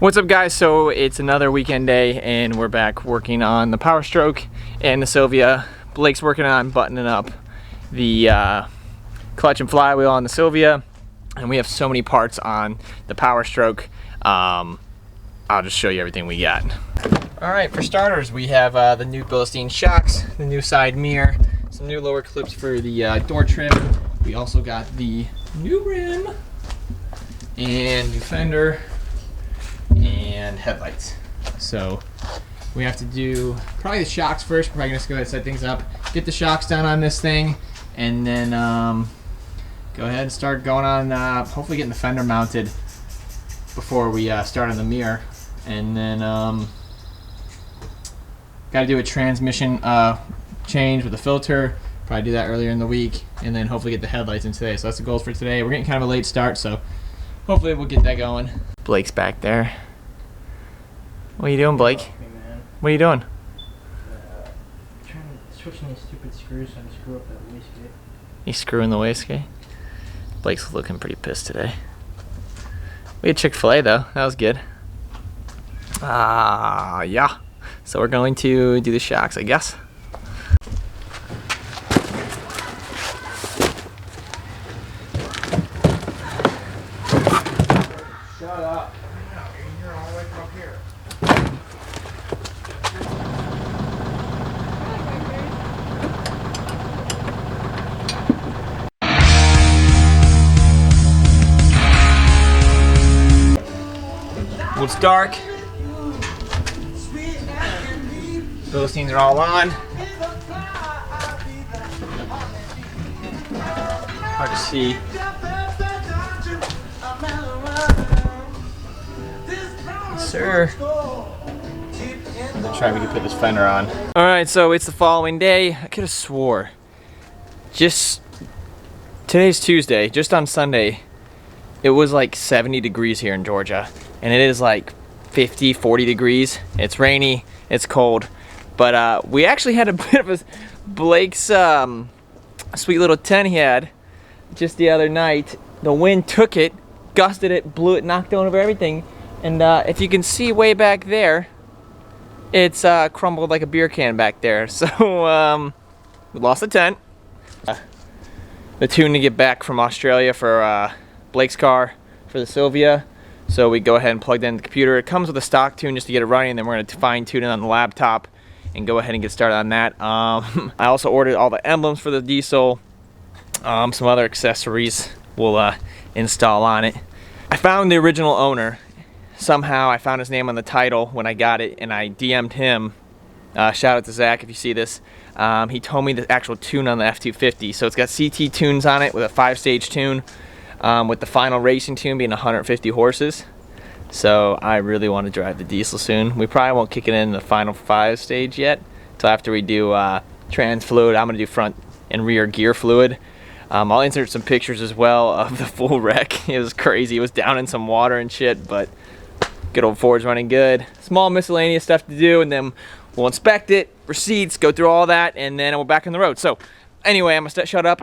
What's up, guys? So it's another weekend day and we're back working on the Powerstroke and the Sylvia. Blake's working on buttoning up the clutch and flywheel on the Sylvia, and we have so many parts on the Powerstroke. I'll just show you everything we got. Alright, for starters we have the new Bilstein shocks, the new side mirror, some new lower clips for the door trim. We also got the new rim and new fender and headlights. So we have to do probably the shocks first. We're probably gonna just go ahead and set things up, get the shocks done on this thing, and then go ahead and start going on hopefully getting the fender mounted before we start on the mirror. And then gotta do a transmission change with the filter, probably do that earlier in the week, and then hopefully get the headlights in today. So that's the goals for today. We're getting kind of a late start, so hopefully we'll get that going. Blake's back there. What are you doing, Blake? What are you doing? Trying to switch these stupid screws so I can screw up that wastegate. He's screwing the wastegate? Blake's looking pretty pissed today. We had Chick-fil-A though, that was good. Yeah. So we're going to do the shocks, I guess. Shut up. You're all the way from up here. Well, it's dark. Bilsteins are all on. Hard to see. Sir. Let's try if we can put this fender on. Alright, so it's the following day. I could have swore. Today's Tuesday, just on Sunday, it was like 70 degrees here in Georgia. And it is like 50, 40 degrees. It's rainy, it's cold. But we actually had a bit of a Blake's sweet little tent he had just the other night. The wind took it, gusted it, blew it, knocked over everything. And if you can see way back there, it's crumbled like a beer can back there. So we lost the tent. The tune to get back from Australia for Blake's car for the Sylvia. So we go ahead and plug that in the computer. It comes with a stock tune just to get it running, and then we're going to fine tune it on the laptop and go ahead and get started on that. I also ordered all the emblems for the diesel, some other accessories we'll install on it. I found the original owner. Somehow I found his name on the title when I got it, and I DM'd him. Shout out to Zach if you see this. He told me the actual tune on the F250. So it's got CT tunes on it with a 5-stage tune, with the final racing tune being 150 horses. So I really want to drive the diesel soon. We probably won't kick it in the final 5-stage yet until after we do trans fluid. I'm going to do front and rear gear fluid. I'll insert some pictures as well of the full wreck. It was crazy. It was down in some water and shit, but good old Ford's running good. Small miscellaneous stuff to do, and then we'll inspect it, receipts, go through all that, and then we're back on the road. So anyway, I'm gonna shut up.